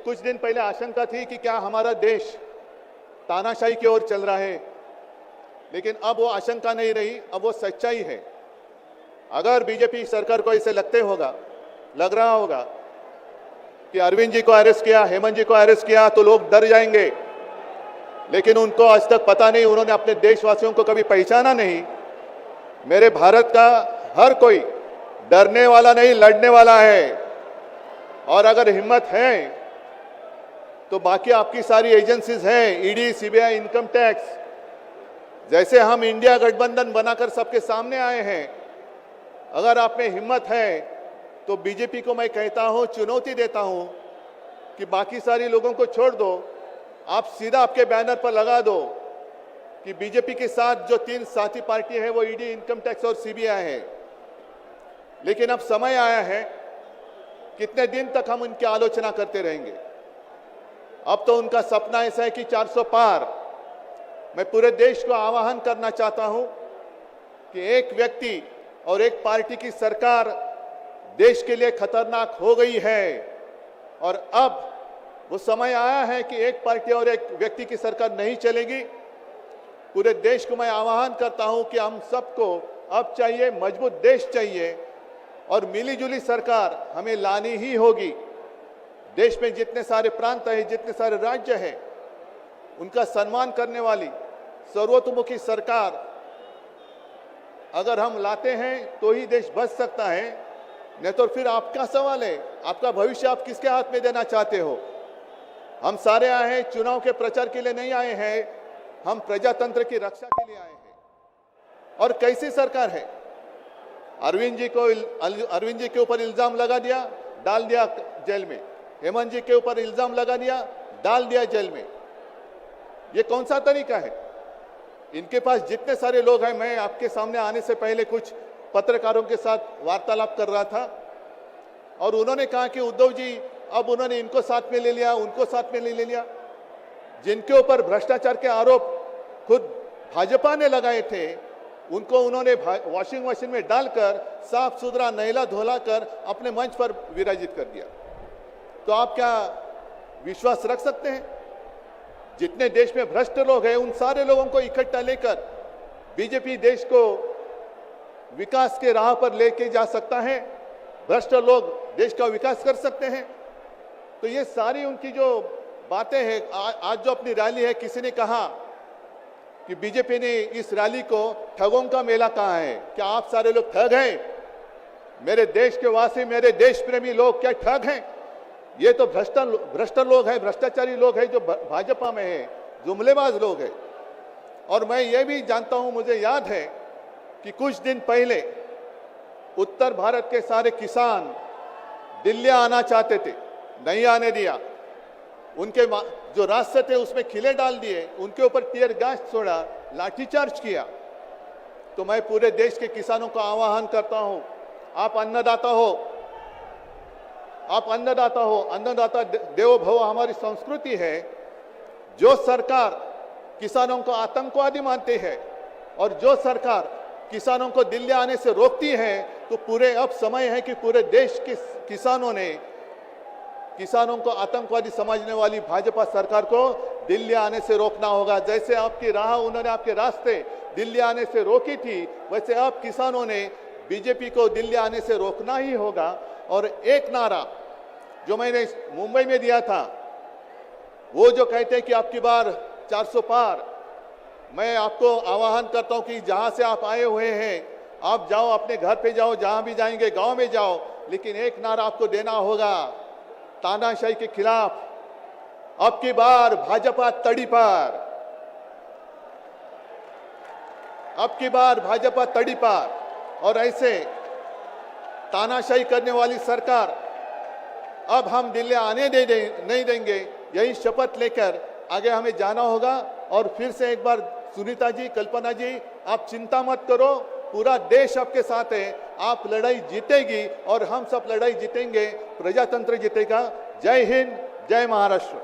कुछ दिन पहले आशंका थी कि क्या हमारा देश तानाशाही की ओर चल रहा है, लेकिन अब वो आशंका नहीं रही, अब वो सच्चाई है। अगर बीजेपी सरकार को ऐसे लग रहा होगा कि अरविंद जी को अरेस्ट किया, हेमंत जी को अरेस्ट किया तो लोग डर जाएंगे, लेकिन उनको आज तक पता नहीं, उन्होंने अपने देशवासियों को कभी पहचाना नहीं। मेरे भारत का हर कोई डरने वाला नहीं, लड़ने वाला है। और अगर हिम्मत है तो बाकी आपकी सारी एजेंसीज हैं, ईडी, सीबीआई, इनकम टैक्स, जैसे हम इंडिया गठबंधन बनाकर सबके सामने आए हैं, अगर आप में हिम्मत है तो बीजेपी को मैं कहता हूं, चुनौती देता हूं कि बाकी सारी लोगों को छोड़ दो, आप सीधा आपके बैनर पर लगा दो कि बीजेपी के साथ जो 3 साथी पार्टी है वो ईडी, इनकम टैक्स और सीबीआई है। लेकिन अब समय आया है, कितने दिन तक हम उनकी आलोचना करते रहेंगे? अब तो उनका सपना ऐसा है कि 400 पार। मैं पूरे देश को आह्वान करना चाहता हूं कि एक व्यक्ति और एक पार्टी की सरकार देश के लिए खतरनाक हो गई है, और अब वो समय आया है कि एक पार्टी और एक व्यक्ति की सरकार नहीं चलेगी। पूरे देश को मैं आह्वान करता हूं कि हम सबको अब चाहिए, मजबूत देश चाहिए, और मिलीजुली सरकार हमें लानी ही होगी। देश में जितने सारे प्रांत हैं, जितने सारे राज्य हैं, उनका सम्मान करने वाली सर्वतोमुखी सरकार अगर हम लाते हैं तो ही देश बच सकता है, नहीं तो फिर आपका सवाल है, आपका भविष्य आप किसके हाथ में देना चाहते हो? हम सारे आए हैं चुनाव के प्रचार के लिए नहीं आए हैं, हम प्रजातंत्र की रक्षा के लिए आए हैं। और कैसी सरकार है? अरविंद जी के ऊपर इल्जाम लगा दिया, डाल दिया जेल में। हेमंत जी के ऊपर इल्जाम लगा दिया, डाल दिया जेल में। ये कौन सा तरीका है? इनके पास जितने सारे लोग हैं, मैं आपके सामने आने से पहले कुछ पत्रकारों के साथ वार्तालाप कर रहा था और उन्होंने कहा कि उद्धव जी अब उन्होंने इनको साथ में ले लिया, उनको साथ में ले लिया। जिनके ऊपर भ्रष्टाचार के आरोप खुद भाजपा ने लगाए थे, उनको उन्होंने वॉशिंग मशीन में डालकर साफ सुथरा नहला धोला कर अपने मंच पर विराजित कर दिया। तो आप क्या विश्वास रख सकते हैं? जितने देश में भ्रष्ट लोग हैं, उन सारे लोगों को इकट्ठा लेकर बीजेपी देश को विकास के राह पर लेके जा सकता है? भ्रष्ट लोग देश का विकास कर सकते हैं? तो ये सारी उनकी जो बातें हैं, आज जो अपनी रैली है, किसी ने कहा कि बीजेपी ने इस रैली को ठगों का मेला कहा है। क्या आप सारे लोग ठग हैं? मेरे देश के वासी, मेरे देश प्रेमी लोग क्या ठग हैं? ये तो भ्रष्ट लोग हैं, भ्रष्टाचारी लोग हैं जो भाजपा में है, जुमलेबाज लोग हैं। और मैं ये भी जानता हूं, मुझे याद है कि कुछ दिन पहले उत्तर भारत के सारे किसान दिल्ली आना चाहते थे, नहीं आने दिया। उनके जो रास्ते थे उसमें खिले डाल दिए, उनके ऊपर टीयर गैस छोड़ा, लाठीचार्ज किया। तो मैं पूरे देश के किसानों का आह्वान करता हूं, आप अन्नदाता हो, आप अन्नदाता हो, अन्नदाता देवो भव हमारी संस्कृति है। जो सरकार किसानों को आतंकवादी मानती है और जो सरकार किसानों को दिल्ली आने से रोकती है, तो पूरे अब समय है कि पूरे देश के किसानों ने किसानों को आतंकवादी समझने वाली भाजपा सरकार को दिल्ली आने से रोकना होगा। जैसे आपकी राह, उन्होंने आपके रास्ते दिल्ली आने से रोकी थी, वैसे अब किसानों ने बीजेपी को दिल्ली आने से रोकना ही होगा। और एक नारा जो मैंने मुंबई में दिया था, वो जो कहते हैं कि आपकी बार 400 पार, मैं आपको आह्वान करता हूं कि जहां से आप आए हुए हैं, आप जाओ, अपने घर पे जाओ, जहां भी जाएंगे, गांव में जाओ, लेकिन एक नारा आपको देना होगा तानाशाही के खिलाफ, अब की बार भाजपा तड़ी पार, अब की बार भाजपा तड़ी पार। और ऐसे तानाशाही करने वाली सरकार अब हम दिल्ली आने नहीं देंगे। यही शपथ लेकर आगे हमें जाना होगा। और फिर से एक बार सुनीता जी, कल्पना जी, आप चिंता मत करो, पूरा देश आपके साथ है, आप लड़ाई जीतेगी और हम सब लड़ाई जीतेंगे, प्रजातंत्र जीतेगा। जय हिंद, जय महाराष्ट्र।